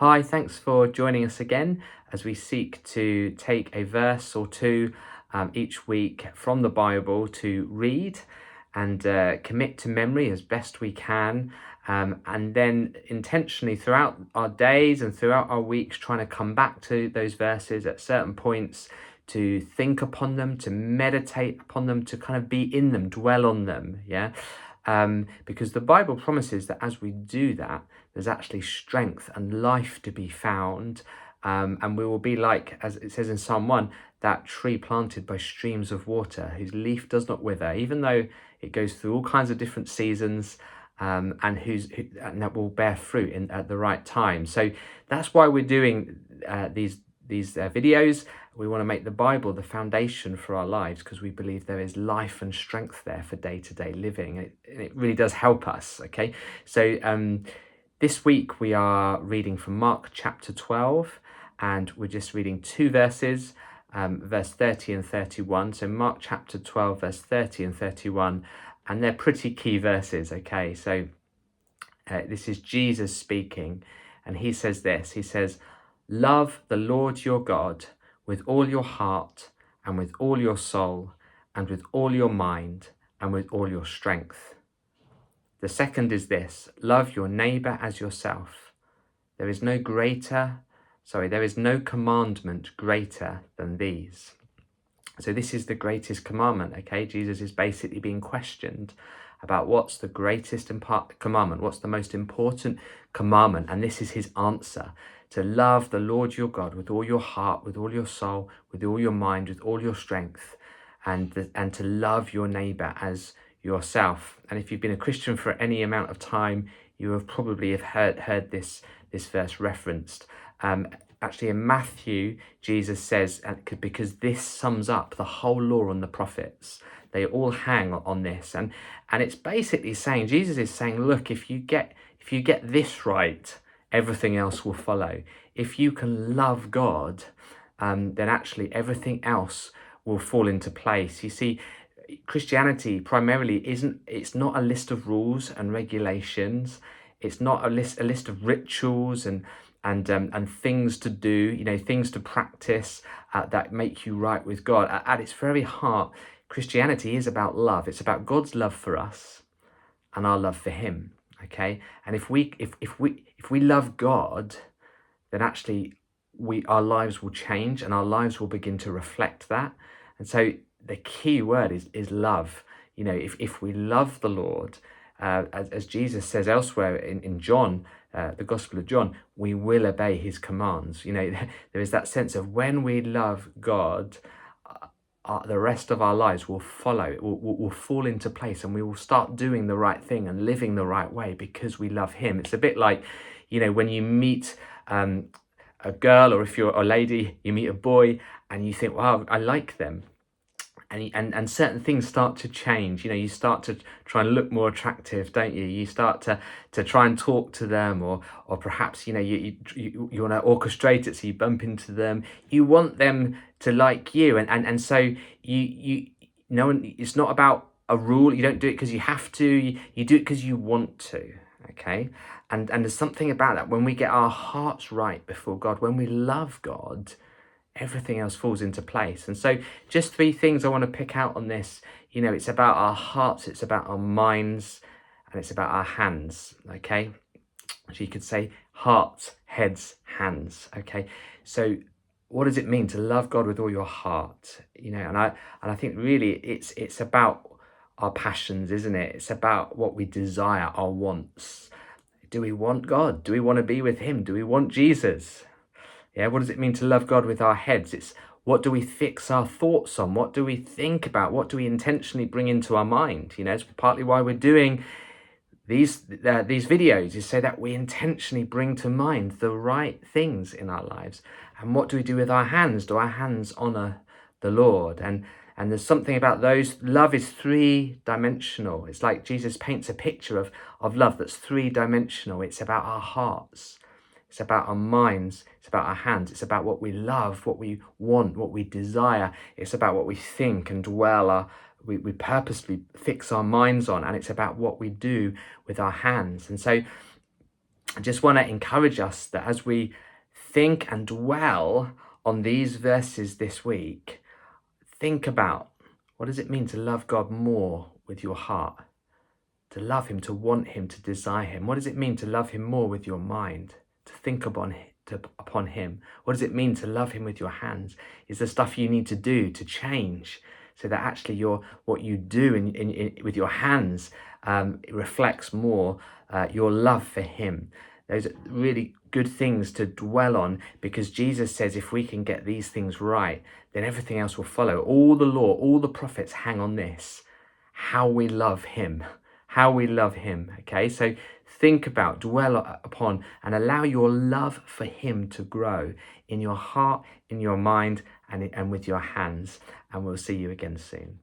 Hi, thanks for joining us again as we seek to take a verse or two each week from the Bible to read and commit to memory as best we can. And then intentionally throughout our days and throughout our weeks, trying to come back to those verses at certain points to think upon them, to meditate upon them, to kind of be in them, dwell on them. Yeah. Because the Bible promises that as we do that, there's actually strength and life to be found. And we will be like, as it says in Psalm 1, that tree planted by streams of water, whose leaf does not wither, even though it goes through all kinds of different seasons, and that will bear fruit at the right time. So that's why we're doing these videos. We want to make the Bible the foundation for our lives because we believe there is life and strength there for day-to-day living. And it really does help us, okay? So this week we are reading from Mark chapter 12, and we're just reading two verses, verse 30 and 31. So Mark chapter 12, verse 30 and 31, and they're pretty key verses, okay? So this is Jesus speaking, and he says this. He says, "Love the Lord your God with all your heart and with all your soul and with all your mind and with all your strength." The second is this: love your neighbor as yourself. There is no commandment greater than these. So this is the greatest commandment, okay? Jesus is basically being questioned about what's the greatest commandment, what's the most important commandment, and this is his answer: to love the Lord your God with all your heart, with all your soul, with all your mind, with all your strength, and to love your neighbor as yourself. And if you've been a Christian for any amount of time, you have probably heard this verse referenced. Actually, in Matthew, Jesus says, because this sums up the whole law and the prophets, they all hang on this, and it's basically saying, Jesus is saying, look, if you get this right, everything else will follow. If you can love God, then actually everything else will fall into place. You see, Christianity primarily it's not a list of rules and regulations. It's not a list of rituals and things to do, things to practice that make you right with God. At its very heart, Christianity is about love. It's about God's love for us and our love for him. Okay? And if we love God, then actually our lives will change and our lives will begin to reflect that. And so the key word is love. If we love the Lord, as Jesus says elsewhere in John, the Gospel of John, we will obey his commands. There is that sense of when we love God, the rest of our lives will follow. It will fall into place, and we will start doing the right thing and living the right way because we love him. It's a bit like, when you meet a girl, or if you're a lady, you meet a boy and you think, wow, I like them. And certain things start to change. You start to try and look more attractive, don't you? You start to try and talk to them, or perhaps you want to orchestrate it, so you bump into them. You want them to like you, and so you it's not about a rule. You don't do it because you have to. You do it because you want to. Okay, and there's something about that when we get our hearts right before God, when we love God, everything else falls into place. And so just three things I want to pick out on this. It's about our hearts, it's about our minds, and it's about our hands. Okay, so you could say hearts, heads, hands. Okay, so what does it mean to love God with all your heart? And I think really it's about our passions, isn't it? It's about what we desire, our wants. Do we want God? Do we want to be with him? Do we want Jesus? Yeah, what does it mean to love God with our heads? It's what do we fix our thoughts on? What do we think about? What do we intentionally bring into our mind? It's partly why we're doing these videos, is so that we intentionally bring to mind the right things in our lives. And what do we do with our hands? Do our hands honor the Lord? And there's something about those. Love is three-dimensional. It's like Jesus paints a picture of love that's three-dimensional. It's about our hearts. It's about our minds, it's about our hands, it's about what we love, what we want, what we desire. It's about what we think and dwell, we purposely fix our minds on, and it's about what we do with our hands. And so I just want to encourage us that as we think and dwell on these verses this week, think about, what does it mean to love God more with your heart? To love him, to want him, to desire him. What does it mean to love him more with your mind? To think upon him. What does it mean to love him with your hands? Is there stuff you need to do to change so that actually what you do with your hands it reflects more your love for him? Those are really good things to dwell on, because Jesus says if we can get these things right, then everything else will follow. All the law, all the prophets hang on this: how we love him. How we love him. Okay, so think about, dwell upon, and allow your love for him to grow in your heart, in your mind, and with your hands. And we'll see you again soon.